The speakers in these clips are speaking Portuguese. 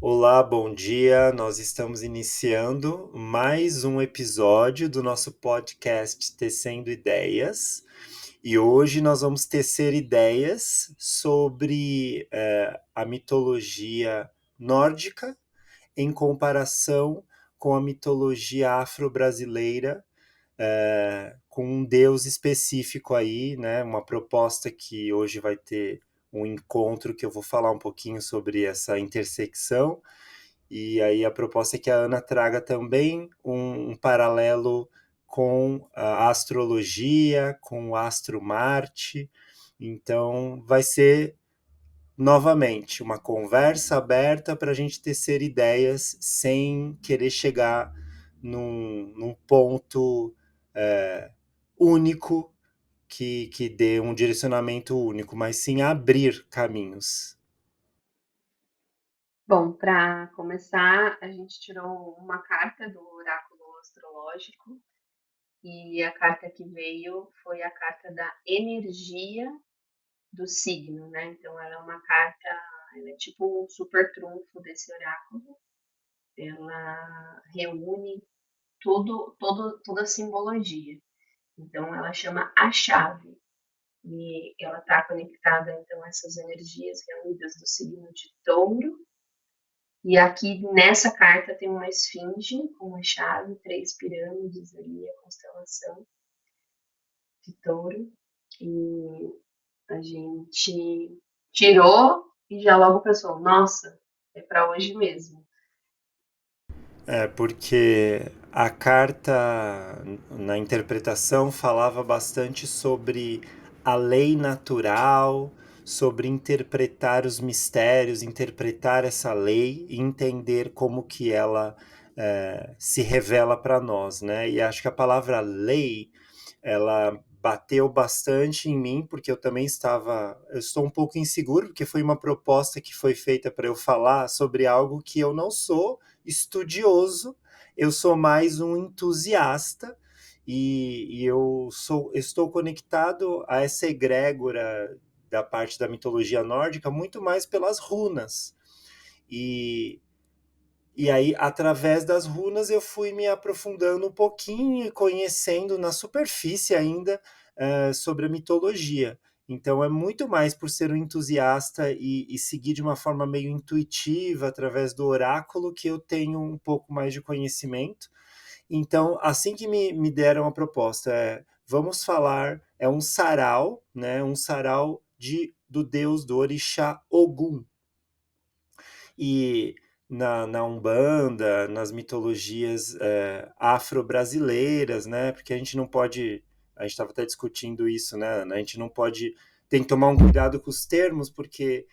Olá, bom dia. Nós estamos iniciando mais um episódio do nosso podcast Tecendo Ideias. E hoje nós vamos tecer ideias sobre a mitologia nórdica em comparação com a mitologia afro-brasileira, com um deus específico aí, né? Uma proposta que hoje vai ter um encontro que eu vou falar um pouquinho sobre essa intersecção. E aí a proposta é que a Ana traga também um paralelo com a astrologia, com o astro Marte. Então vai ser novamente uma conversa aberta para a gente tecer ideias sem querer chegar num ponto é, único que dê um direcionamento único, mas sim abrir caminhos. Bom, para começar, a gente tirou uma carta do oráculo astrológico e a carta que veio foi a carta da energia do signo, né? Então, ela é uma carta, ela é tipo um super trunfo desse oráculo. Ela reúne toda a simbologia. Então, ela chama a chave e ela está conectada então a essas energias reunidas do signo de Touro. E aqui nessa carta tem uma esfinge com uma chave, três pirâmides ali, a constelação de Touro. E a gente tirou e já logo pensou, nossa, é para hoje mesmo. É, porque a carta, na interpretação, falava bastante sobre a lei natural, sobre interpretar os mistérios, interpretar essa lei e entender como que ela se revela para nós, né? E acho que a palavra lei, ela bateu bastante em mim, porque eu estou um pouco inseguro, porque foi uma proposta que foi feita para eu falar sobre algo que eu não sou estudioso, eu sou mais um entusiasta e estou conectado a essa egrégora da parte da mitologia nórdica muito mais pelas runas. E, e aí, através das runas, eu fui me aprofundando um pouquinho e conhecendo na superfície ainda sobre a mitologia. Então, é muito mais por ser um entusiasta e seguir de uma forma meio intuitiva, através do oráculo, que eu tenho um pouco mais de conhecimento. Então, assim que me deram a proposta, vamos falar, é um sarau, né? Um sarau do deus do orixá Ogum. E na Umbanda, nas mitologias afro-brasileiras, né? Porque a gente não pode. A gente estava até discutindo isso, né? A gente não pode. Tem que tomar um cuidado com os termos, porque,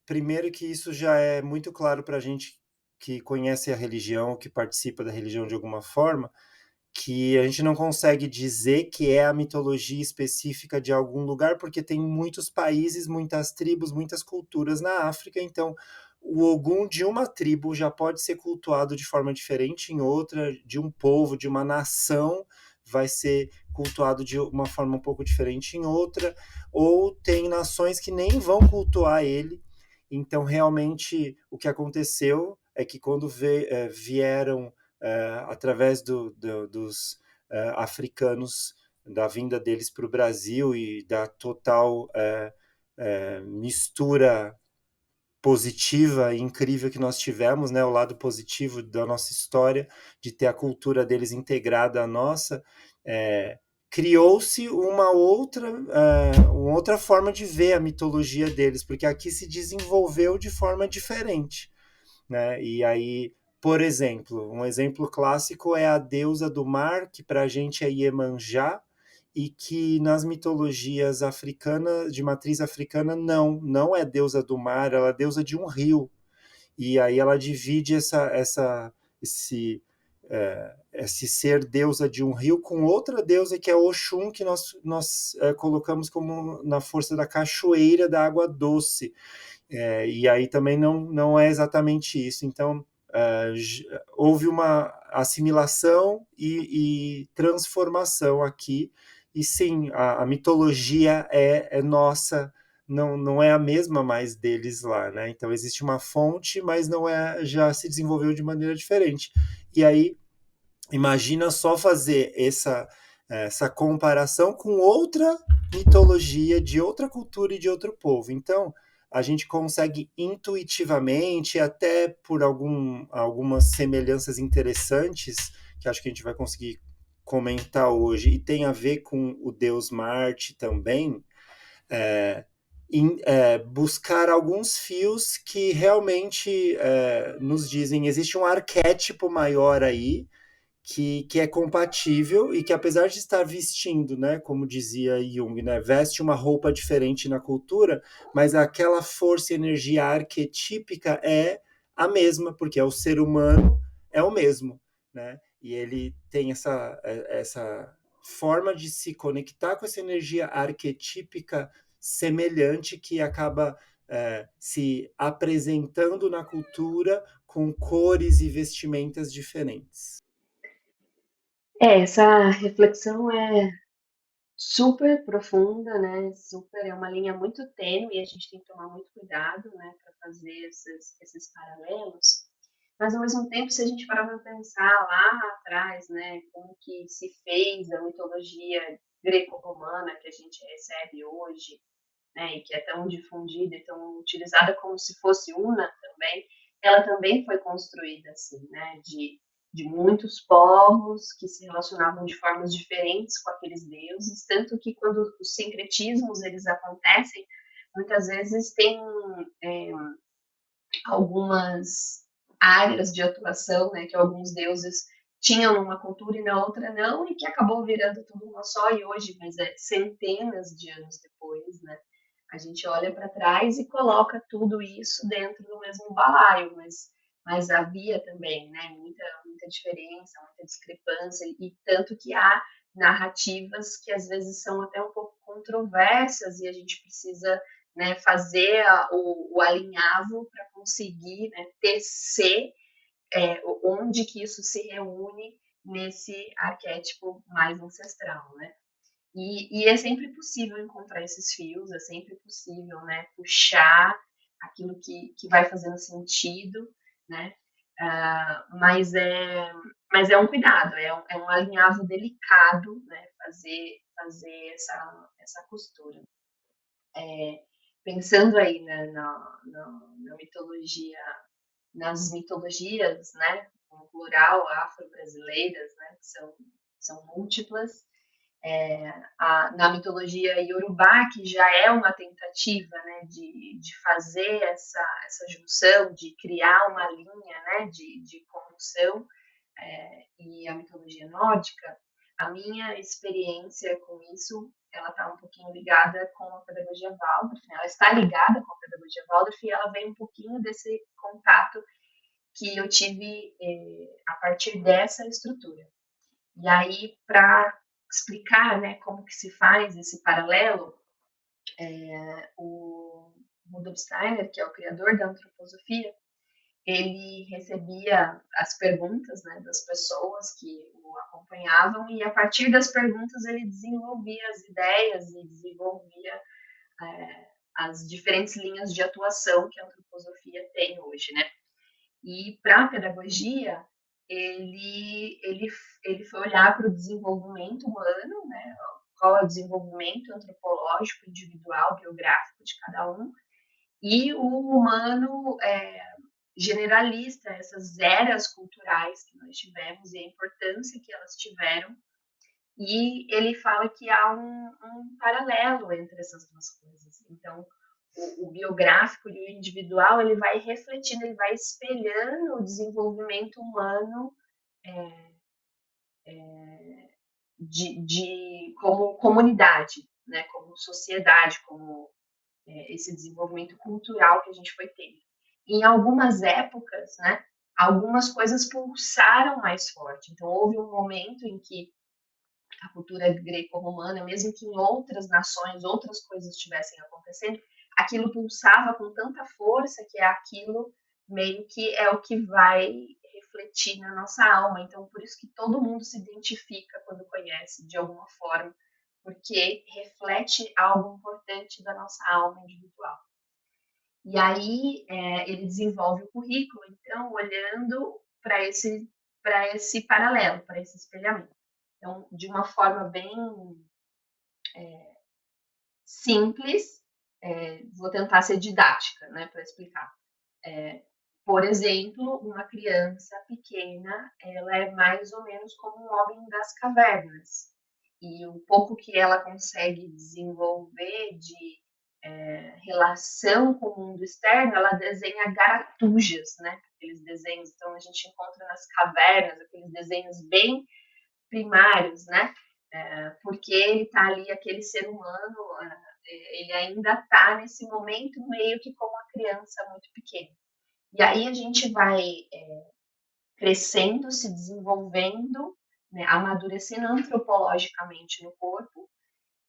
primeiro, que isso já é muito claro para a gente que conhece a religião, que participa da religião de alguma forma, que a gente não consegue dizer que é a mitologia específica de algum lugar, porque tem muitos países, muitas tribos, muitas culturas na África, então o Ogum de uma tribo já pode ser cultuado de forma diferente em outra, de um povo, de uma nação, vai ser cultuado de uma forma um pouco diferente em outra, ou tem nações que nem vão cultuar ele. Então, realmente, o que aconteceu é que quando vieram através dos africanos, da vinda deles para o Brasil e da total mistura positiva e incrível que nós tivemos, né, o lado positivo da nossa história, de ter a cultura deles integrada à nossa, criou-se uma outra forma de ver a mitologia deles, porque aqui se desenvolveu de forma diferente, né? E aí, por exemplo, um exemplo clássico é a deusa do mar, que para a gente é Iemanjá, e que nas mitologias africanas, de matriz africana, não é deusa do mar, ela é deusa de um rio. E aí ela divide esse ser deusa de um rio com outra deusa que é Oxum, que nós colocamos como na força da cachoeira da água doce. E aí também não é exatamente isso. Então, houve uma assimilação e transformação aqui. E sim, a mitologia é nossa não é a mesma mais deles lá, né? Então existe uma fonte, mas não é, já se desenvolveu de maneira diferente. E aí imagina só fazer essa comparação com outra mitologia de outra cultura e de outro povo. Então, a gente consegue intuitivamente, até por algumas semelhanças interessantes, que acho que a gente vai conseguir comentar hoje, e tem a ver com o deus Marte também, é, buscar alguns fios que realmente nos dizem existe um arquétipo maior aí que é compatível e que, apesar de estar vestindo, né, como dizia Jung, né, veste uma roupa diferente na cultura, mas aquela força e energia arquetípica é a mesma, porque é o ser humano, é o mesmo, né? E ele tem essa forma de se conectar com essa energia arquetípica semelhante que acaba se apresentando na cultura com cores e vestimentas diferentes. Essa reflexão é super profunda, né? Super, é uma linha muito tênue e a gente tem que tomar muito cuidado, né, para fazer esses paralelos. Mas ao mesmo tempo, se a gente parar para pensar lá atrás, né, como que se fez a mitologia greco-romana que a gente recebe hoje, né, e que é tão difundida e tão utilizada como se fosse una também, ela também foi construída assim, né, de muitos povos que se relacionavam de formas diferentes com aqueles deuses, tanto que quando os sincretismos eles acontecem, muitas vezes tem é, algumas áreas de atuação, né, que alguns deuses tinham numa cultura e na outra não, e que acabou virando tudo uma só, e hoje, mas é centenas de anos depois, né, a gente olha para trás e coloca tudo isso dentro do mesmo balaio, mas havia também, né, muita diferença, muita discrepância, e tanto que há narrativas que às vezes são até um pouco controversas e a gente precisa, né, fazer o alinhavo para conseguir, né, tecer onde que isso se reúne nesse arquétipo mais ancestral, né? E é sempre possível encontrar esses fios, é sempre possível, né, puxar aquilo que vai fazendo sentido, né? Mas é um cuidado, é um alinhavo delicado, né? Fazer essa costura. Pensando aí, né, na mitologia, nas mitologias, né, no plural, afro-brasileiras, né, que são múltiplas, na mitologia iorubá, que já é uma tentativa, né, de fazer essa junção, de criar uma linha, né, de condução, e a mitologia nórdica, a minha experiência com isso, ela está um pouquinho ligada com a pedagogia Waldorf, né? Ela está ligada com a pedagogia Waldorf e ela vem um pouquinho desse contato que eu tive a partir dessa estrutura. E aí, para explicar, né, como que se faz esse paralelo, o Rudolf Steiner, que é o criador da antroposofia, ele recebia as perguntas, né, das pessoas que o acompanhavam e a partir das perguntas ele desenvolvia as ideias e desenvolvia as diferentes linhas de atuação que a antroposofia tem hoje, né? E para a pedagogia ele foi olhar para o desenvolvimento humano, né? Qual é o desenvolvimento antropológico, individual, biográfico de cada um, e o humano generalista, essas eras culturais que nós tivemos e a importância que elas tiveram. E ele fala que há um paralelo entre essas duas coisas. Então, o biográfico e o individual, ele vai refletindo, ele vai espelhando o desenvolvimento humano como comunidade, né, como sociedade, como esse desenvolvimento cultural que a gente foi tendo. Em algumas épocas, né, algumas coisas pulsaram mais forte. Então, houve um momento em que a cultura greco-romana, mesmo que em outras nações outras coisas estivessem acontecendo, aquilo pulsava com tanta força que é aquilo meio que é o que vai refletir na nossa alma. Então, por isso que todo mundo se identifica quando conhece, de alguma forma, porque reflete algo importante da nossa alma individual. E aí ele desenvolve o currículo, então, olhando para esse paralelo, para esse espelhamento. Então, de uma forma bem simples, vou tentar ser didática, né, para explicar. Por exemplo, uma criança pequena, ela é mais ou menos como um homem das cavernas. E o pouco que ela consegue desenvolver de relação com o mundo externo, ela desenha garatujas, né? Aqueles desenhos, então a gente encontra nas cavernas, aqueles desenhos bem primários, né? Porque ele está ali, aquele ser humano, ele ainda está nesse momento meio que como uma criança muito pequena. E aí a gente vai crescendo, se desenvolvendo, né, amadurecendo antropologicamente no corpo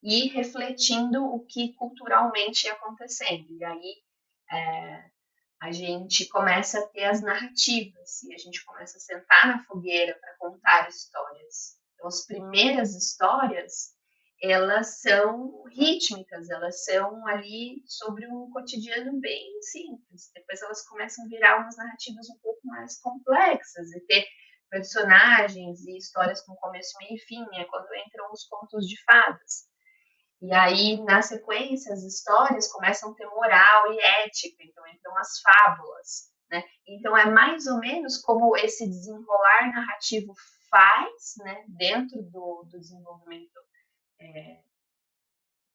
e refletindo o que culturalmente ia acontecendo. E aí a gente começa a ter as narrativas e a gente começa a sentar na fogueira para contar histórias. Então, as primeiras histórias, elas são rítmicas, elas são ali sobre um cotidiano bem simples. Depois elas começam a virar umas narrativas um pouco mais complexas e ter personagens e histórias com começo, meio e fim, é quando entram os contos de fadas. E aí, na sequência, as histórias começam a ter moral e ética, então entram as fábulas, né? Então é mais ou menos como esse desenrolar narrativo faz, né, dentro do desenvolvimento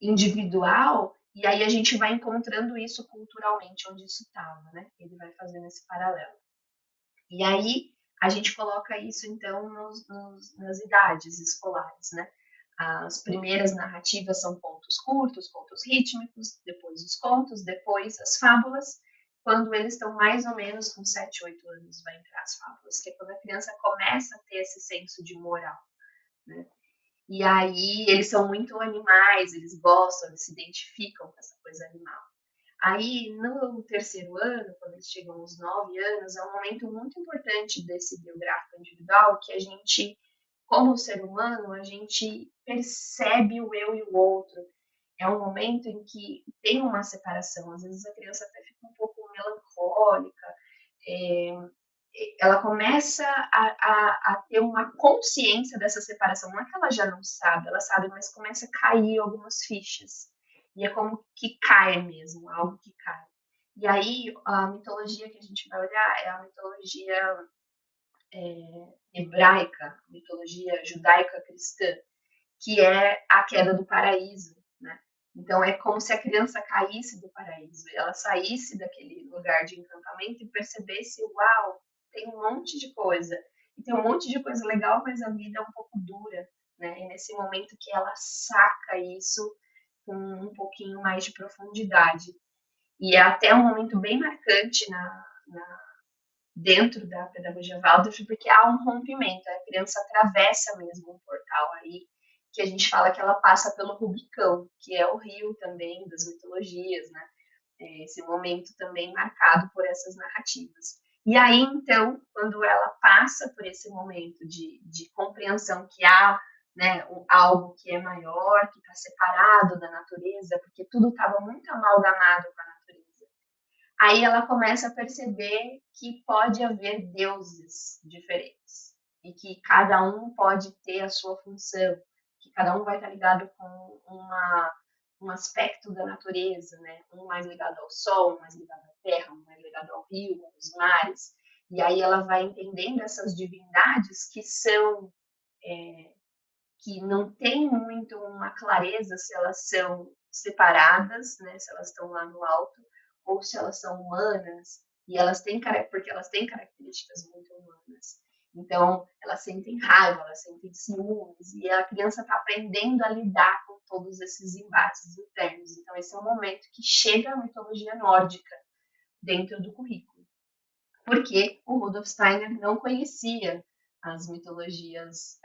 individual, e aí a gente vai encontrando isso culturalmente onde isso estava, né? Ele vai fazendo esse paralelo. E aí a gente coloca isso então nas idades escolares, né? As primeiras narrativas são contos curtos, contos rítmicos, depois os contos, depois as fábulas. Quando eles estão mais ou menos com 7, 8 anos, vai entrar as fábulas, que é quando a criança começa a ter esse senso de moral, né? E aí eles são muito animais, eles gostam, eles se identificam com essa coisa animal. Aí, no terceiro ano, quando eles chegam aos 9 anos, é um momento muito importante desse biográfico individual que a gente, como ser humano, a gente percebe o eu e o outro. É um momento em que tem uma separação. Às vezes a criança até fica um pouco melancólica, é, ela começa a ter uma consciência dessa separação. Não é que ela já não sabe, ela sabe, mas começa a cair algumas fichas. E é como que cai mesmo, algo que cai. E aí, a mitologia que a gente vai olhar é a mitologia hebraica, mitologia judaica cristã, que é a queda do paraíso, né? Então é como se a criança caísse do paraíso, ela saísse daquele lugar de encantamento e percebesse, uau, tem um monte de coisa, e tem um monte de coisa legal, mas a vida é um pouco dura, né? E nesse momento que ela saca isso com um pouquinho mais de profundidade. E é até um momento bem marcante dentro da pedagogia Waldorf, porque há um rompimento, a criança atravessa mesmo um portal aí, que a gente fala que ela passa pelo Rubicão, que é o rio também das mitologias, né? Esse momento também marcado por essas narrativas. E aí, então, quando ela passa por esse momento de compreensão que há, né, algo que é maior, que está separado da natureza, porque tudo estava muito amalgamado com a natureza, aí ela começa a perceber que pode haver deuses diferentes e que cada um pode ter a sua função, que cada um vai estar ligado com um aspecto da natureza, né? Um mais ligado ao sol, um mais ligado à terra, um mais ligado ao rio, aos mares. E aí ela vai entendendo essas divindades que são que não tem muito uma clareza se elas são separadas, né? Se elas estão lá no alto ou se elas são humanas, e elas têm porque elas têm características muito humanas. Então, elas sentem raiva, elas sentem ciúmes, e a criança está aprendendo a lidar com todos esses embates internos. Então, esse é um momento que chega a mitologia nórdica dentro do currículo, porque o Rudolf Steiner não conhecia as mitologias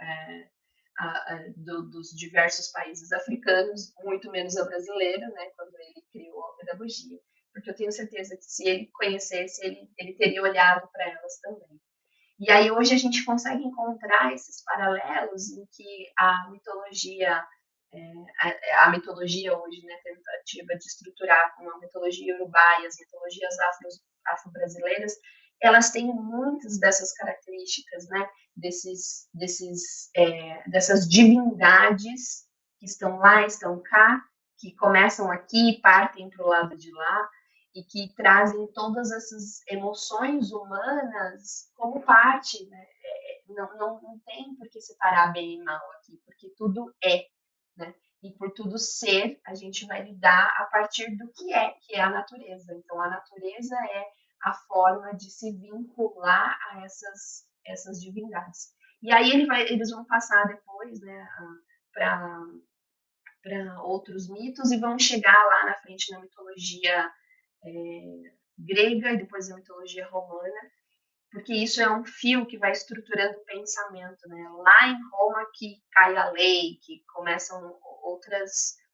dos diversos países africanos, muito menos a brasileira, né, quando ele criou a pedagogia, porque eu tenho certeza que se ele conhecesse, ele teria olhado para elas também. E aí hoje a gente consegue encontrar esses paralelos em que a mitologia a mitologia hoje, né, tentativa de estruturar uma mitologia iorubá e as mitologias afro-brasileiras, elas têm muitas dessas características, né, dessas divindades que estão lá, estão cá, que começam aqui e partem para o lado de lá, e que trazem todas essas emoções humanas como parte, né? Não tem por que separar bem e mal aqui, porque tudo é, né? E por tudo ser, a gente vai lidar a partir do que é a natureza. Então, a natureza é a forma de se vincular a essas divindades. E aí eles vão passar depois, né, para outros mitos e vão chegar lá na frente na mitologia grega e depois na mitologia romana, porque isso é um fio que vai estruturando o pensamento, né? Lá em Roma que cai a lei, que começam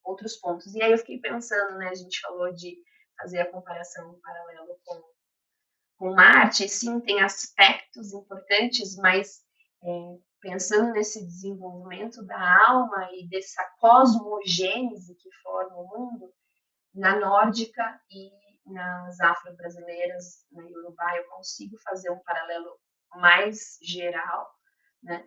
outros pontos. E aí eu fiquei pensando, né? A gente falou de fazer a comparação um paralelo com Marte, e sim, tem aspectos importantes, mas pensando nesse desenvolvimento da alma e dessa cosmogênese que forma o mundo, na nórdica e nas afro-brasileiras, na Yorubá, eu consigo fazer um paralelo mais geral, né?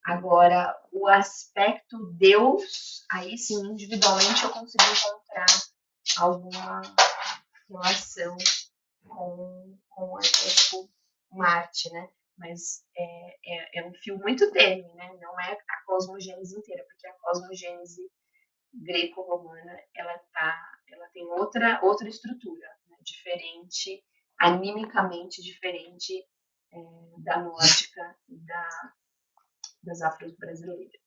Agora, o aspecto Deus, aí sim, individualmente eu consigo encontrar alguma relação com o arquétipo Marte, né? Mas é um fio muito tênue, né? Não é a cosmogênese inteira, porque a cosmogênese greco-romana ela tem outra estrutura, né? Diferente, animicamente diferente da nórdica e das afro-brasileiras.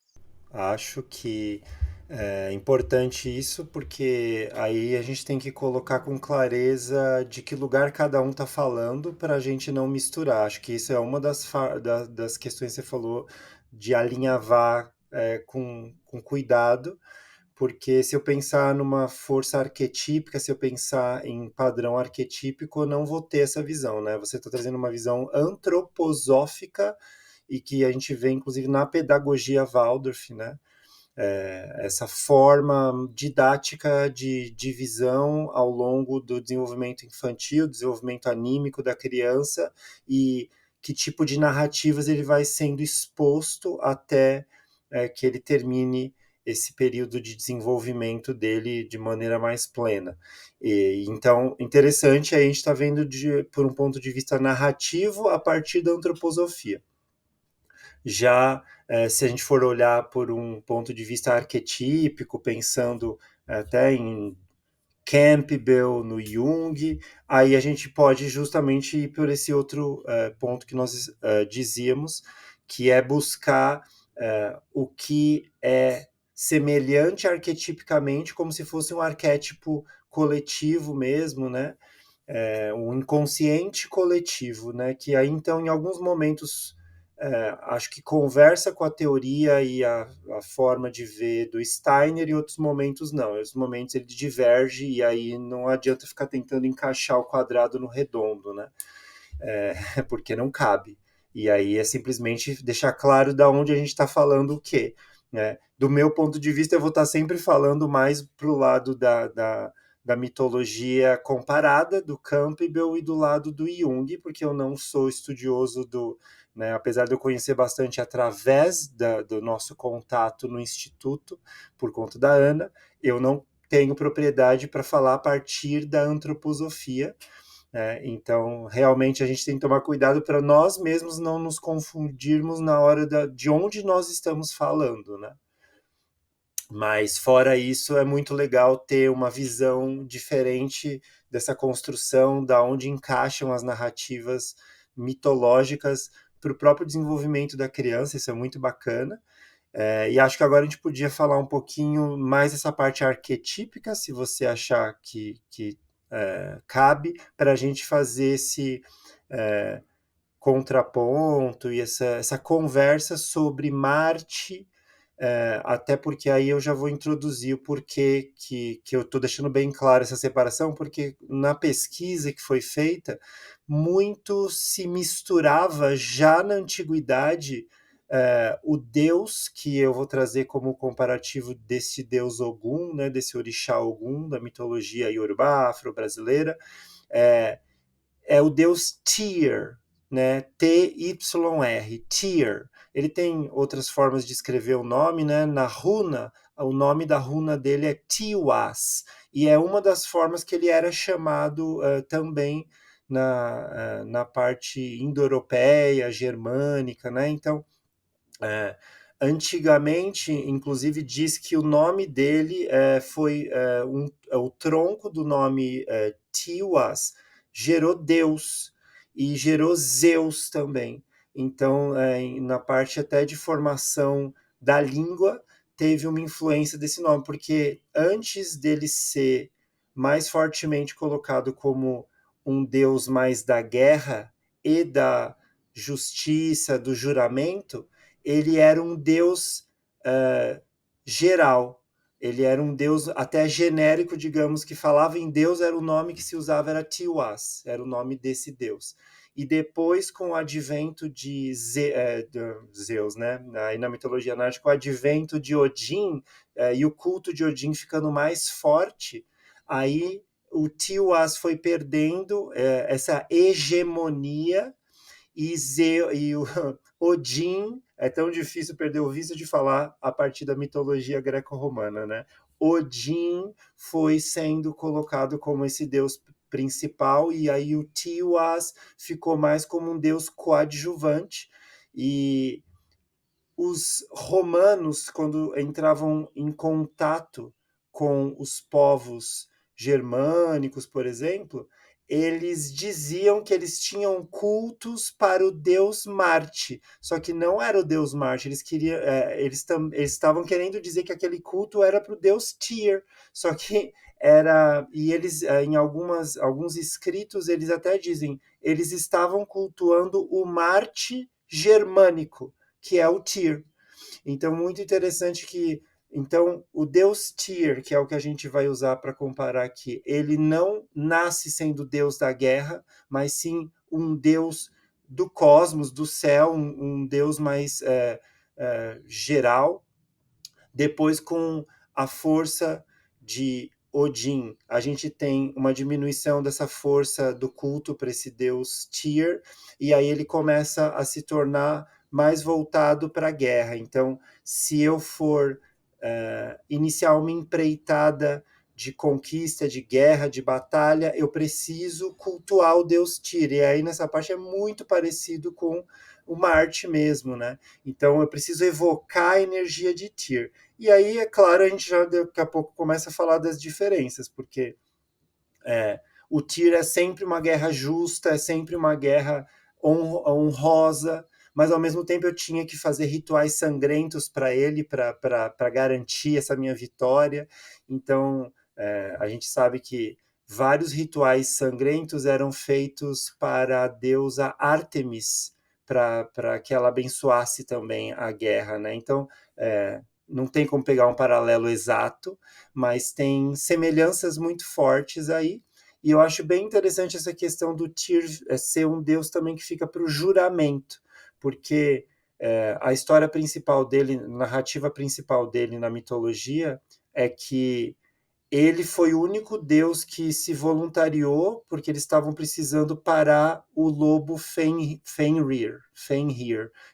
Acho que é importante isso porque aí a gente tem que colocar com clareza de que lugar cada um está falando para a gente não misturar. Acho que isso é uma das questões que você falou de alinhavar com cuidado, porque se eu pensar numa força arquetípica, se eu pensar em padrão arquetípico, eu não vou ter essa visão, né? Você está trazendo uma visão antroposófica e que a gente vê, inclusive, na pedagogia Waldorf, né? Essa forma didática de divisão ao longo do desenvolvimento infantil, desenvolvimento anímico da criança e que tipo de narrativas ele vai sendo exposto até que ele termine esse período de desenvolvimento dele de maneira mais plena. Então, interessante, a gente está vendo por um ponto de vista narrativo a partir da antroposofia. Já se a gente for olhar por um ponto de vista arquetípico, pensando até em Campbell, no Jung, aí a gente pode justamente ir por esse outro ponto que nós dizíamos, que é buscar o que é semelhante arquetipicamente, como se fosse um arquétipo coletivo mesmo, né? Um inconsciente coletivo, né? Que aí então em alguns momentos acho que conversa com a teoria e a forma de ver do Steiner, e outros momentos não. Em outros momentos ele diverge e aí não adianta ficar tentando encaixar o quadrado no redondo, né? Porque não cabe. E aí é simplesmente deixar claro da onde a gente está falando o quê. Né? Do meu ponto de vista, eu vou estar sempre falando mais para o lado da mitologia comparada, do Campbell, e do lado do Jung, porque eu não sou estudioso do. Né, apesar de eu conhecer bastante através do nosso contato no Instituto, por conta da Ana, eu não tenho propriedade para falar a partir da antroposofia, então, realmente, a gente tem que tomar cuidado para nós mesmos não nos confundirmos na hora de onde nós estamos falando, né? Mas, fora isso, é muito legal ter uma visão diferente dessa construção, da onde encaixam as narrativas mitológicas para o próprio desenvolvimento da criança, isso é muito bacana. E acho que agora a gente podia falar um pouquinho mais dessa parte arquetípica, se você achar que cabe, para a gente fazer esse contraponto e essa conversa sobre Marte, até porque aí eu já vou introduzir o porquê que eu estou deixando bem claro essa separação, porque na pesquisa que foi feita, muito se misturava já na antiguidade o deus que eu vou trazer como comparativo desse deus Ogum, né, desse orixá Ogum, da mitologia iorubá, afro-brasileira, é, é o deus Tyr, né? T-Y-R, Tyr. Ele tem outras formas de escrever o nome, né? Na runa, o nome da runa dele é Tiwas, e é uma das formas que ele era chamado também na parte indo-europeia, germânica, né? Então, é, antigamente, inclusive, diz que o nome dele foi o tronco do nome Tiwas gerou Deus e gerou Zeus também. Então, na parte até de formação da língua, teve uma influência desse nome, porque antes dele ser mais fortemente colocado como um deus mais da guerra e da justiça, do juramento, ele era um deus geral. Ele era um deus até genérico, digamos, que falava em Deus, era o nome que se usava, era Tiwas, era o nome desse deus. E depois, com o advento de Zeus, né? Aí na mitologia nórdica, o advento de Odin e o culto de Odin ficando mais forte, aí o Tiwas foi perdendo essa hegemonia e o Odin, é tão difícil perder o vício de falar a partir da mitologia greco-romana, né? Odin foi sendo colocado como esse deus principal, e aí o Tiwas ficou mais como um deus coadjuvante, e os romanos, quando entravam em contato com os povos germânicos, por exemplo, eles diziam que eles tinham cultos para o deus Marte, só que não era o deus Marte, eles queriam, eles estavam querendo dizer que aquele culto era para o deus Tyr, só que era, e eles em alguns escritos eles até dizem, eles estavam cultuando o Marte germânico, que é o Tyr. Então, muito interessante que então o deus Tyr, que é o que a gente vai usar para comparar aqui, ele não nasce sendo deus da guerra, mas sim um deus do cosmos, do céu, um deus mais geral. Depois, com a força de Odin, a gente tem uma diminuição dessa força do culto para esse deus Tyr, e aí ele começa a se tornar mais voltado para a guerra. Então, se eu for iniciar uma empreitada de conquista, de guerra, de batalha, eu preciso cultuar o deus Tyr. E aí nessa parte é muito parecido com o Marte mesmo, né? Então eu preciso evocar a energia de Tyr. E aí, é claro, a gente já daqui a pouco começa a falar das diferenças, porque o Tyr é sempre uma guerra justa, é sempre uma guerra honrosa, mas ao mesmo tempo eu tinha que fazer rituais sangrentos para ele, para garantir essa minha vitória. Então, a gente sabe que vários rituais sangrentos eram feitos para a deusa Ártemis, para que ela abençoasse também a guerra, né? Então, não tem como pegar um paralelo exato, mas tem semelhanças muito fortes aí. E eu acho bem interessante essa questão do Tyr ser um deus também que fica para o juramento, porque a história principal dele, a narrativa principal dele na mitologia é que ele foi o único deus que se voluntariou porque eles estavam precisando parar o lobo Fenrir.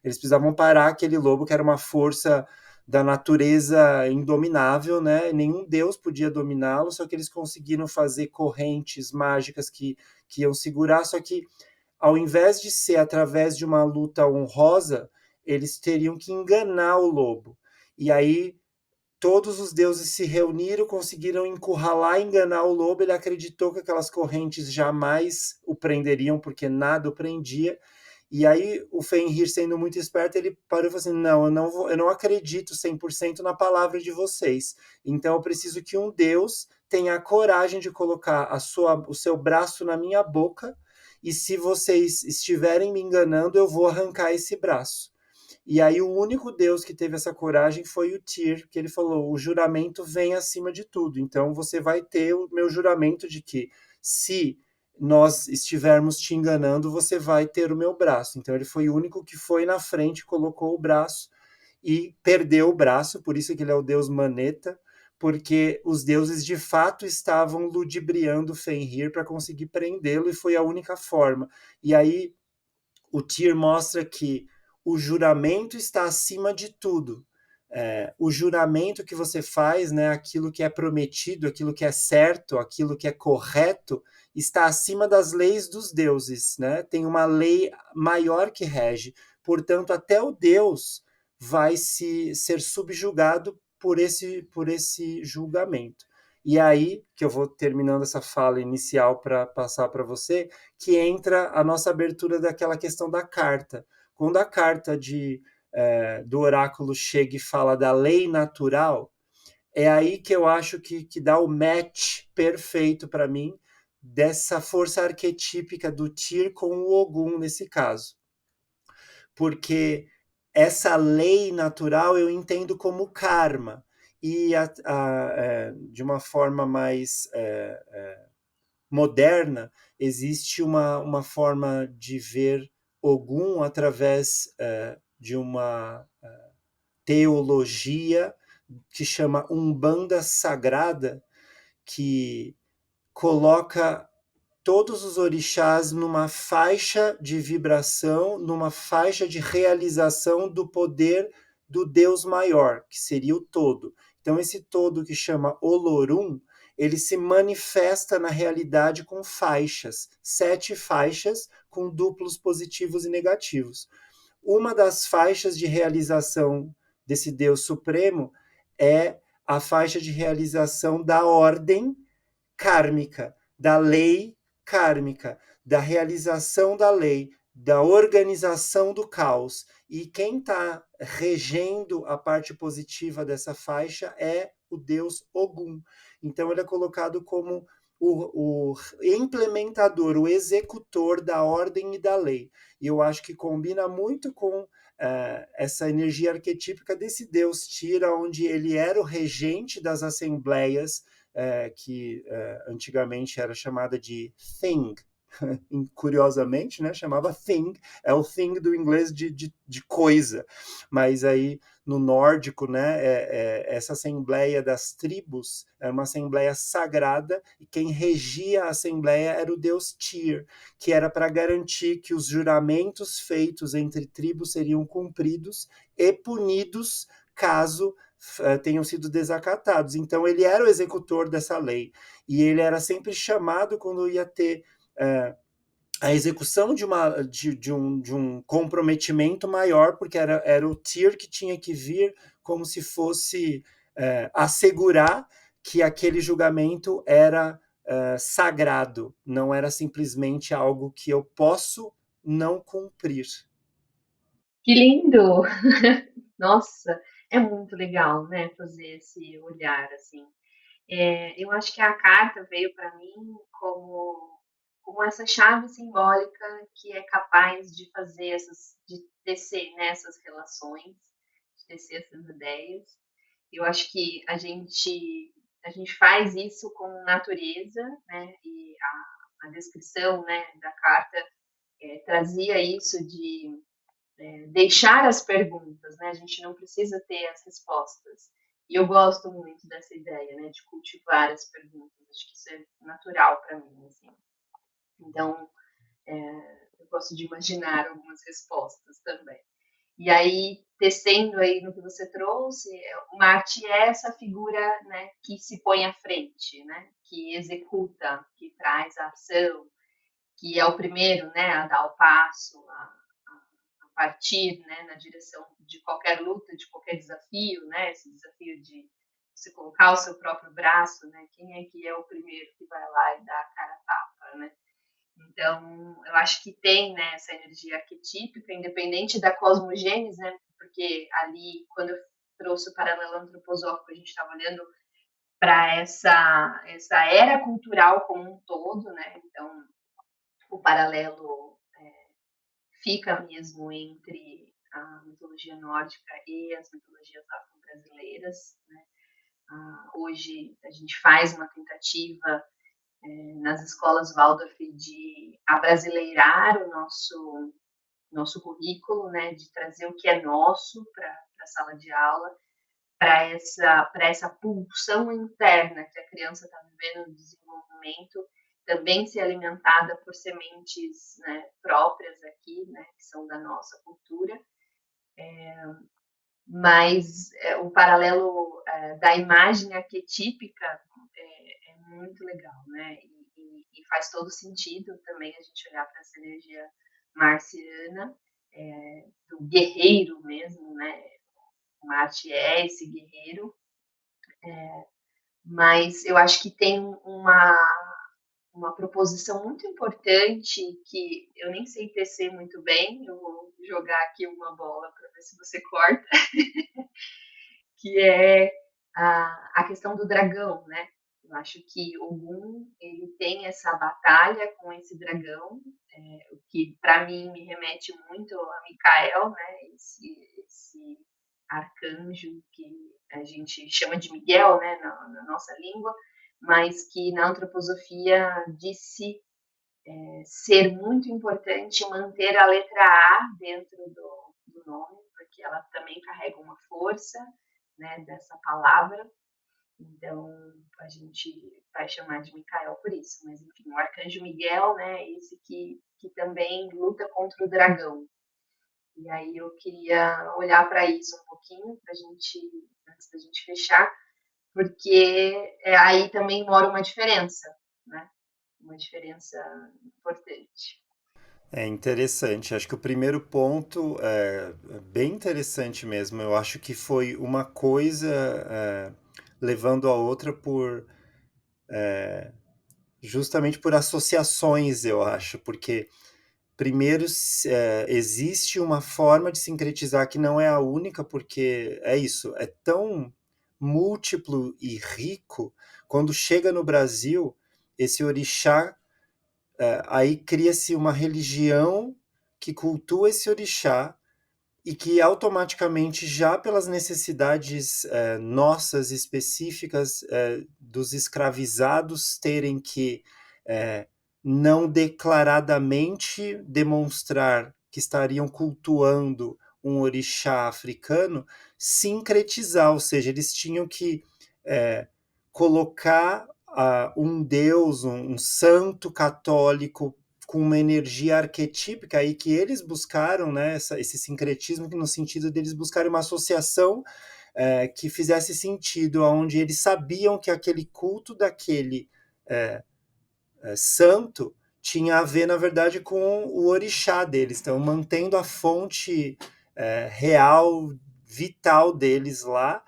Eles precisavam parar aquele lobo que era uma força da natureza indominável, né? Nenhum deus podia dominá-lo, só que eles conseguiram fazer correntes mágicas que iam segurar, só que ao invés de ser através de uma luta honrosa, eles teriam que enganar o lobo. E aí todos os deuses se reuniram, conseguiram encurralar e enganar o lobo. Ele acreditou que aquelas correntes jamais o prenderiam, porque nada o prendia. E aí o Fenrir, sendo muito esperto, ele parou e falou assim, não, eu não acredito 100% na palavra de vocês. Então eu preciso que um deus tenha a coragem de colocar o seu braço na minha boca, e se vocês estiverem me enganando, eu vou arrancar esse braço. E aí o único Deus que teve essa coragem foi o Tyr, que ele falou, o juramento vem acima de tudo. Então você vai ter o meu juramento de que se nós estivermos te enganando, você vai ter o meu braço. Então ele foi o único que foi na frente, colocou o braço e perdeu o braço, por isso que ele é o deus Maneta, porque os deuses de fato estavam ludibriando Fenrir para conseguir prendê-lo e foi a única forma. E aí o Tyr mostra que o juramento está acima de tudo. O juramento que você faz, né, aquilo que é prometido, aquilo que é certo, aquilo que é correto, está acima das leis dos deuses, né? Tem uma lei maior que rege. Portanto, até o Deus vai ser subjugado por esse julgamento. E aí, que eu vou terminando essa fala inicial para passar para você, que entra a nossa abertura daquela questão da carta. Quando a carta do oráculo chega e fala da lei natural, é aí que eu acho que dá o match perfeito para mim dessa força arquetípica do Tyr com o Ogum nesse caso. Porque essa lei natural eu entendo como karma. E de uma forma mais moderna, existe uma forma de ver Ogum através de uma teologia que chama Umbanda Sagrada, que coloca todos os orixás numa faixa de vibração, numa faixa de realização do poder do Deus maior, que seria o todo. Então, esse todo que chama Olorum, ele se manifesta na realidade com faixas, 7 faixas com duplos positivos e negativos. Uma das faixas de realização desse Deus Supremo é a faixa de realização da ordem kármica, da lei kármica, da realização da lei, da organização do caos. E quem está regendo a parte positiva dessa faixa é o deus Ogum. Então ele é colocado como o implementador, o executor da ordem e da lei. E eu acho que combina muito com essa energia arquetípica desse deus Tira, onde ele era o regente das assembleias que antigamente era chamada de thing, curiosamente, né, chamava thing, é o thing do inglês de coisa, mas aí no nórdico, né, essa assembleia das tribos é uma assembleia sagrada e quem regia a assembleia era o deus Tyr, que era para garantir que os juramentos feitos entre tribos seriam cumpridos e punidos caso tenham sido desacatados. Então ele era o executor dessa lei e ele era sempre chamado quando ia ter a execução de um comprometimento maior, porque era o Tyr que tinha que vir como se fosse assegurar que aquele julgamento era sagrado, não era simplesmente algo que eu posso não cumprir. Que lindo! Nossa, é muito legal, né, fazer esse olhar, assim. Eu acho que a carta veio para mim como essa chave simbólica que é capaz de fazer de tecer nessas relações, de tecer essas ideias. Eu acho que a gente faz isso com natureza, né? E a descrição, né, da carta trazia isso de deixar as perguntas, né? A gente não precisa ter as respostas. E eu gosto muito dessa ideia, né, de cultivar as perguntas. Acho que isso é natural para mim, assim. Então, eu gosto de imaginar algumas respostas também. E aí, tecendo aí no que você trouxe, Marte é essa figura, né, que se põe à frente, né, que executa, que traz a ação, que é o primeiro, né, a dar o passo, a partir, né, na direção de qualquer luta, de qualquer desafio, né, esse desafio de você colocar o seu próprio braço, né, quem é que é o primeiro que vai lá e dá a cara a tapa, né? Então, eu acho que tem, né, essa energia arquetípica, independente da cosmogênese, né, porque ali, quando eu trouxe o paralelo antroposófico, a gente estava olhando para essa era cultural como um todo, né? Então, o paralelo fica mesmo entre a mitologia nórdica e as mitologias afro-brasileiras, né? Hoje a gente faz uma tentativa nas escolas Waldorf de abrasileirar o nosso currículo, né, de trazer o que é nosso para a sala de aula, para essa pulsão interna que a criança está vivendo no desenvolvimento, também ser alimentada por sementes, né, próprias aqui, né, que são da nossa cultura. Mas o paralelo da imagem arquetípica é muito legal, né? E faz todo sentido também a gente olhar para essa energia marciana, do guerreiro mesmo, né? Marte é esse guerreiro, mas eu acho que tem uma proposição muito importante que eu nem sei tecer muito bem, eu vou jogar aqui uma bola para ver se você corta, que é a questão do dragão, né? Eu acho que Ogum ele tem essa batalha com esse dragão, o que para mim me remete muito a Micael, né? Esse arcanjo que a gente chama de Miguel, né? Na nossa língua, mas que na antroposofia disse ser muito importante manter a letra A dentro do nome, porque ela também carrega uma força, né, dessa palavra. Então, a gente vai chamar de Micael por isso. Mas, enfim, o arcanjo Miguel, né, esse que também luta contra o dragão. E aí eu queria olhar para isso um pouquinho, pra gente, antes da gente fechar, porque aí também mora uma diferença, né? Uma diferença importante. É interessante. Acho que o primeiro ponto é bem interessante mesmo. Eu acho que foi uma coisa levando a outra por justamente por associações, eu acho, porque primeiro existe uma forma de sincretizar que não é a única, porque é isso, é tão múltiplo e rico. Quando chega no Brasil, esse orixá, aí cria-se uma religião que cultua esse orixá e que automaticamente, já pelas necessidades nossas específicas, dos escravizados terem que não declaradamente demonstrar que estariam cultuando um orixá africano, sincretizar, ou seja, eles tinham que colocar um deus, um santo católico com uma energia arquetípica aí que eles buscaram, né, esse sincretismo, no sentido deles buscarem uma associação que fizesse sentido, onde eles sabiam que aquele culto daquele santo tinha a ver, na verdade, com o orixá deles, então mantendo a fonte real, vital deles lá,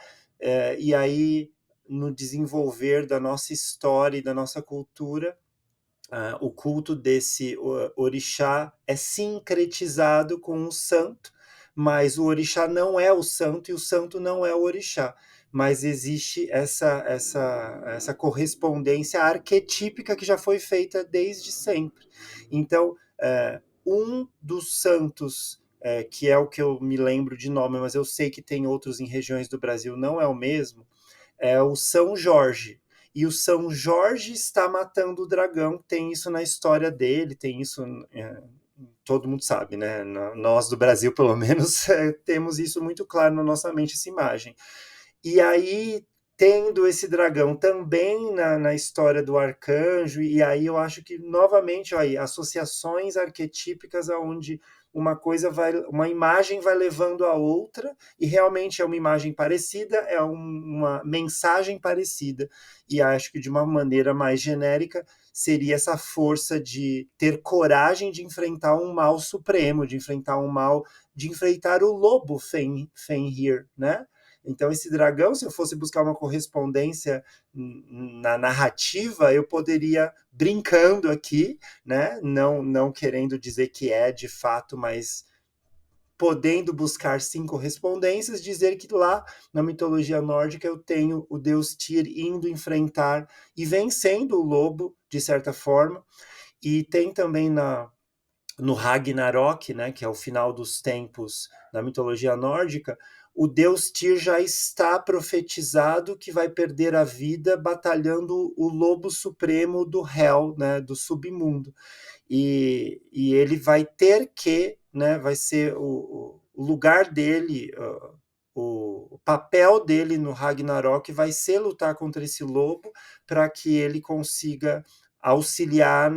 e aí no desenvolver da nossa história e da nossa cultura, o culto desse orixá é sincretizado com um santo, mas o orixá não é o santo e o santo não é o orixá. Mas existe essa correspondência arquetípica que já foi feita desde sempre. Então, um dos santos, que é o que eu me lembro de nome, mas eu sei que tem outros em regiões do Brasil, não é o mesmo, é o São Jorge. E o São Jorge está matando o dragão, tem isso na história dele, tem isso. Todo mundo sabe, né? Nós do Brasil, pelo menos, temos isso muito claro na nossa mente, essa imagem. E aí, tendo esse dragão também na história do arcanjo, e aí eu acho que, novamente, ó, aí, associações arquetípicas onde uma imagem vai levando a outra, e realmente é uma imagem parecida, é uma mensagem parecida, e acho que de uma maneira mais genérica seria essa força de ter coragem de enfrentar um mal supremo, de enfrentar um mal, de enfrentar o lobo Fenrir, né? Então, esse dragão, se eu fosse buscar uma correspondência na narrativa, eu poderia, brincando aqui, né? Não querendo dizer que é de fato, mas podendo buscar sim correspondências, dizer que lá na mitologia nórdica eu tenho o deus Tyr indo enfrentar e vencendo o lobo, de certa forma. E tem também no Ragnarok, né, que é o final dos tempos da mitologia nórdica, o deus Tyr já está profetizado que vai perder a vida batalhando o lobo supremo do Hell, né, do submundo. E ele vai ter que, né, vai ser o lugar dele, o papel dele no Ragnarok vai ser lutar contra esse lobo para que ele consiga auxiliar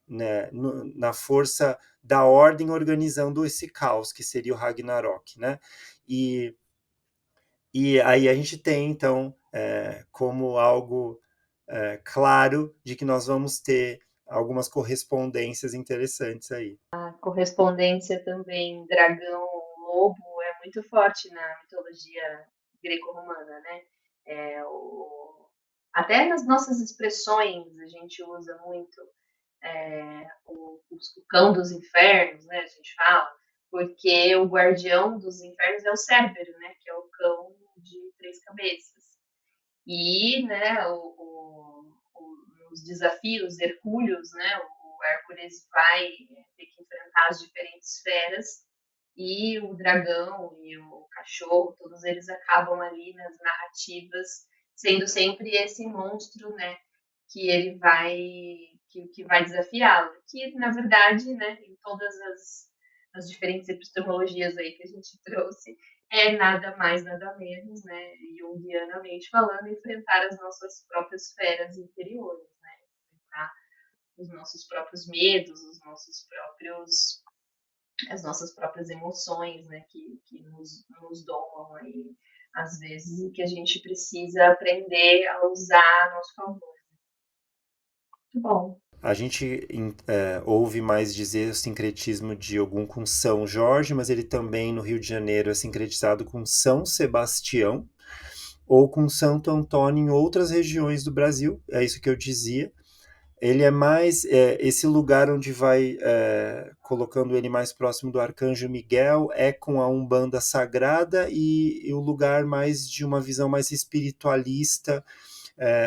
né, na força da ordem organizando esse caos que seria o Ragnarok, né? E, e aí a gente tem então como algo claro de que nós vamos ter algumas correspondências interessantes aí. A correspondência também dragão-lobo é muito forte na mitologia greco-romana, né? É, até nas nossas expressões a gente usa muito o cão dos infernos, né? A gente fala, porque o guardião dos infernos é o Cérbero, né? Que é o cão de três cabeças. E, né, os desafios hercúleos, né? O Hércules vai ter que enfrentar as diferentes feras e o dragão e o cachorro, todos eles acabam ali nas narrativas sendo sempre esse monstro, né, que ele vai que vai desafiá-lo, que na verdade, né, em todas as diferentes epistemologias aí que a gente trouxe, é nada mais, nada menos, né, junguianamente falando, enfrentar as nossas próprias feras interiores, né, enfrentar os nossos próprios medos, as nossas próprias emoções, né, que nos domam aí, às vezes, e que a gente precisa aprender a usar a nosso favor. Muito bom. A gente ouve mais dizer o sincretismo de Ogum com São Jorge, mas ele também no Rio de Janeiro é sincretizado com São Sebastião ou com Santo Antônio em outras regiões do Brasil, é isso que eu dizia. Ele é mais esse lugar onde vai colocando ele mais próximo do Arcanjo Miguel é com a Umbanda Sagrada e o lugar mais de uma visão mais espiritualista,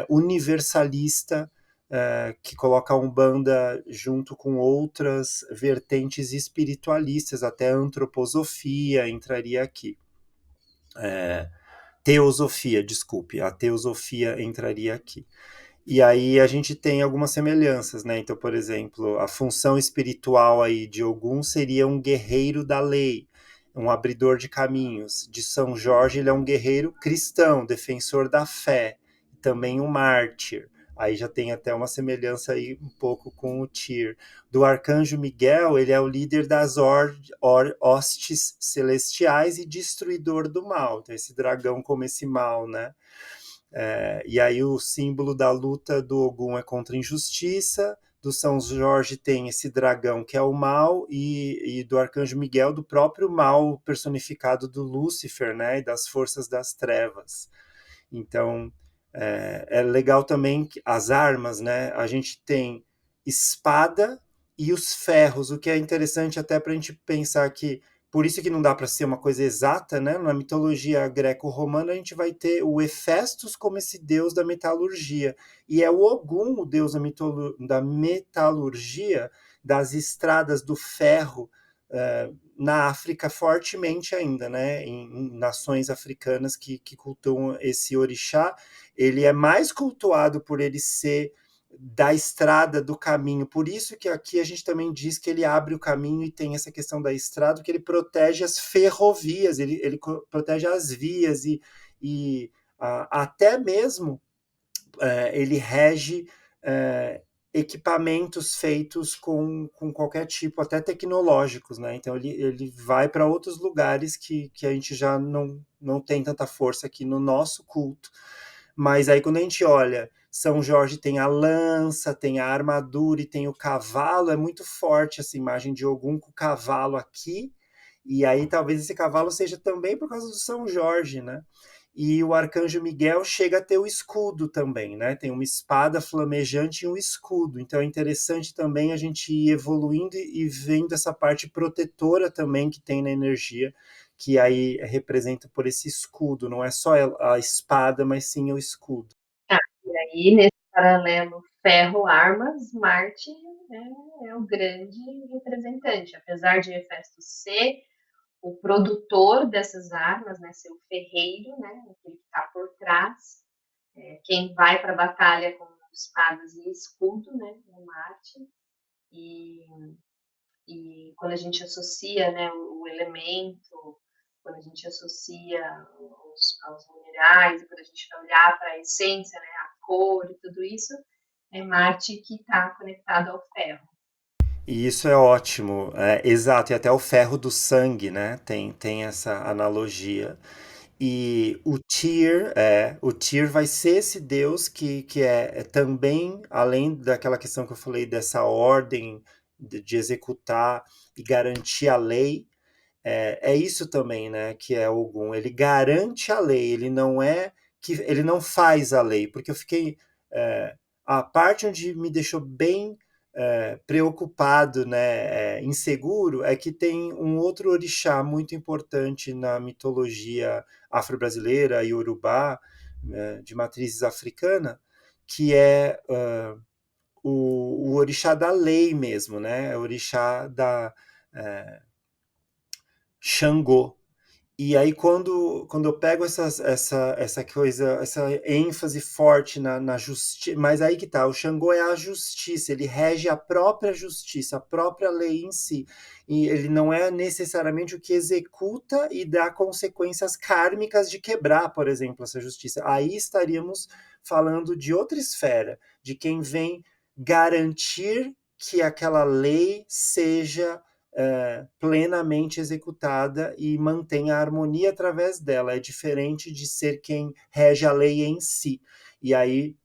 universalista, que coloca a Umbanda junto com outras vertentes espiritualistas, até a antroposofia entraria aqui. Teosofia, desculpe, a teosofia entraria aqui. E aí a gente tem algumas semelhanças, né? Então, por exemplo, a função espiritual aí de Ogum seria um guerreiro da lei, um abridor de caminhos. De São Jorge, ele é um guerreiro cristão, defensor da fé, também um mártir. Aí já tem até uma semelhança aí um pouco com o Tyr. Do Arcanjo Miguel, ele é o líder das hostes celestiais e destruidor do mal. Então, esse dragão como esse mal, né? E aí o símbolo da luta do Ogum é contra a injustiça, do São Jorge tem esse dragão que é o mal, e do Arcanjo Miguel do próprio mal personificado do Lúcifer, né, e das forças das trevas. Então, é legal também que as armas, né, a gente tem espada e os ferros, o que é interessante até para a gente pensar que por isso que não dá para ser uma coisa exata, né? Na mitologia greco-romana a gente vai ter o Hefestos como esse deus da metalurgia, e é o Ogum, o deus da metalurgia, das estradas do ferro, na África fortemente ainda, né? Em nações africanas que cultuam esse orixá. Ele é mais cultuado por ele ser da estrada, do caminho. Por isso que aqui a gente também diz que ele abre o caminho e tem essa questão da estrada, que ele protege as ferrovias, ele protege as vias e até mesmo ele rege equipamentos feitos com qualquer tipo, até tecnológicos, né? Então ele vai para outros lugares que a gente já não tem tanta força aqui no nosso culto. Mas aí quando a gente olha, São Jorge tem a lança, tem a armadura e tem o cavalo, é muito forte essa imagem de Ogum com o cavalo aqui, e aí talvez esse cavalo seja também por causa do São Jorge, né? E o Arcanjo Miguel chega a ter o escudo também, né? Tem uma espada flamejante e um escudo. Então é interessante também a gente ir evoluindo e vendo essa parte protetora também que tem na energia, que aí representa por esse escudo. Não é só a espada, mas sim o escudo. Ah, e aí, nesse paralelo ferro-armas, Marte é o grande representante. Apesar de Hefesto ser o produtor dessas armas, né, ser o ferreiro, né, aquele que está por trás, quem vai para a batalha com espadas e escudo, né, no Marte, e, e quando a gente associa, né, o elemento, quando a gente associa aos minerais, quando a gente vai olhar para a essência, né, a cor e tudo isso, é Marte que está conectado ao ferro. E isso é ótimo, exato, e até o ferro do sangue, né? Tem essa analogia. E o Tyr vai ser esse deus que é também, além daquela questão que eu falei, dessa ordem de executar e garantir a lei, é isso também, né? Que é Ogum. Ele garante a lei, ele não é que ele não faz a lei, porque eu fiquei é, a parte onde me deixou bem preocupado, né, inseguro, é que tem um outro orixá muito importante na mitologia afro-brasileira e urubá, né, de matrizes africana, que é o orixá da lei mesmo, né? O orixá da Xangô. E aí, quando eu pego essa coisa, essa ênfase forte na justiça, mas aí que tá, o Xangô é a justiça, ele rege a própria justiça, a própria lei em si. E ele não é necessariamente o que executa e dá consequências kármicas de quebrar, por exemplo, essa justiça. Aí estaríamos falando de outra esfera, de quem vem garantir que aquela lei seja plenamente executada e mantém a harmonia através dela. É diferente de ser quem rege a lei em si. E aí,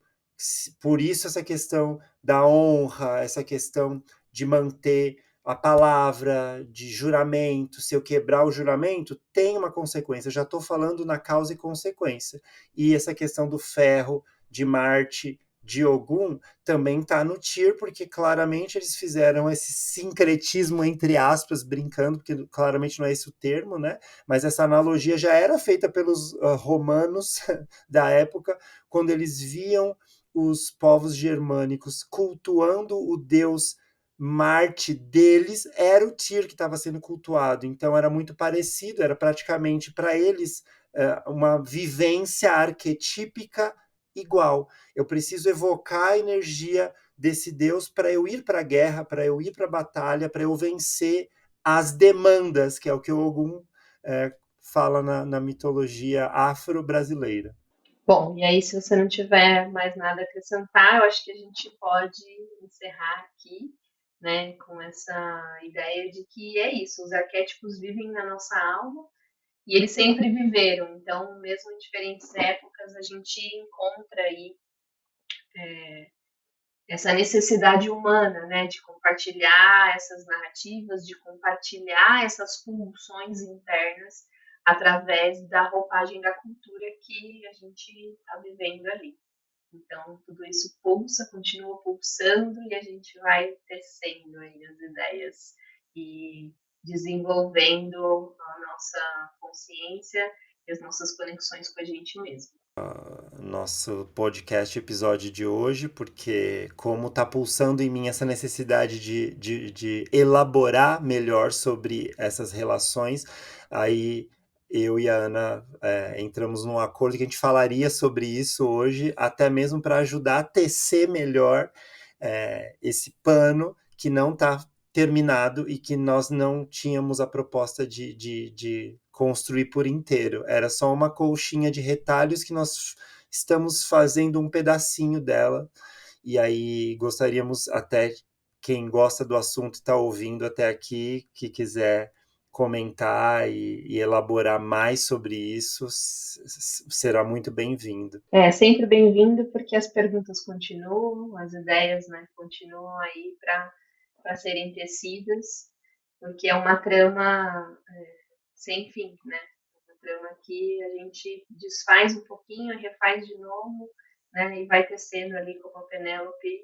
por isso, essa questão da honra, essa questão de manter a palavra, de juramento, se eu quebrar o juramento, tem uma consequência. Eu já estou falando na causa e consequência. E essa questão do ferro, de Marte, de Ogum, também está no Tyr, porque claramente eles fizeram esse sincretismo, entre aspas, brincando, porque claramente não é esse o termo, né? Mas essa analogia já era feita pelos romanos da época, quando eles viam os povos germânicos cultuando o deus Marte deles, era o Tyr que estava sendo cultuado. Então era muito parecido, era praticamente para eles uma vivência arquetípica igual. Eu preciso evocar a energia desse Deus para eu ir para a guerra, para eu ir para a batalha, para eu vencer as demandas, que é o que o Ogum fala na mitologia afro-brasileira. Bom, e aí, se você não tiver mais nada a acrescentar, eu acho que a gente pode encerrar aqui, né, com essa ideia de que é isso, os arquétipos vivem na nossa alma e eles sempre viveram. Então, mesmo em diferentes épocas, a gente encontra aí essa necessidade humana, né, de compartilhar essas narrativas, de compartilhar essas pulsões internas através da roupagem da cultura que a gente está vivendo ali. Então, tudo isso pulsa, continua pulsando e a gente vai tecendo aí as ideias e desenvolvendo a nossa consciência e as nossas conexões com a gente mesmo. Nosso podcast episódio de hoje, porque como tá pulsando em mim essa necessidade de elaborar melhor sobre essas relações, aí eu e a Ana entramos num acordo que a gente falaria sobre isso hoje, até mesmo para ajudar a tecer melhor esse pano que não está terminado e que nós não tínhamos a proposta de construir por inteiro. Era só uma colchinha de retalhos que nós estamos fazendo um pedacinho dela. E aí gostaríamos até quem gosta do assunto está ouvindo até aqui, que quiser comentar e elaborar mais sobre isso, será muito bem-vindo. É sempre bem-vindo porque as perguntas continuam, as ideias, né, continuam aí para serem tecidas, porque é uma trama sem fim, né? Uma trama que a gente desfaz um pouquinho, refaz de novo, né? E vai tecendo ali como a Penélope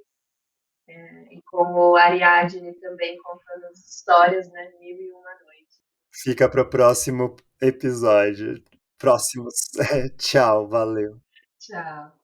e como a Ariadne também contando as histórias, né? Mil e uma noite. Fica para o próximo episódio. Próximos. Tchau, valeu. Tchau.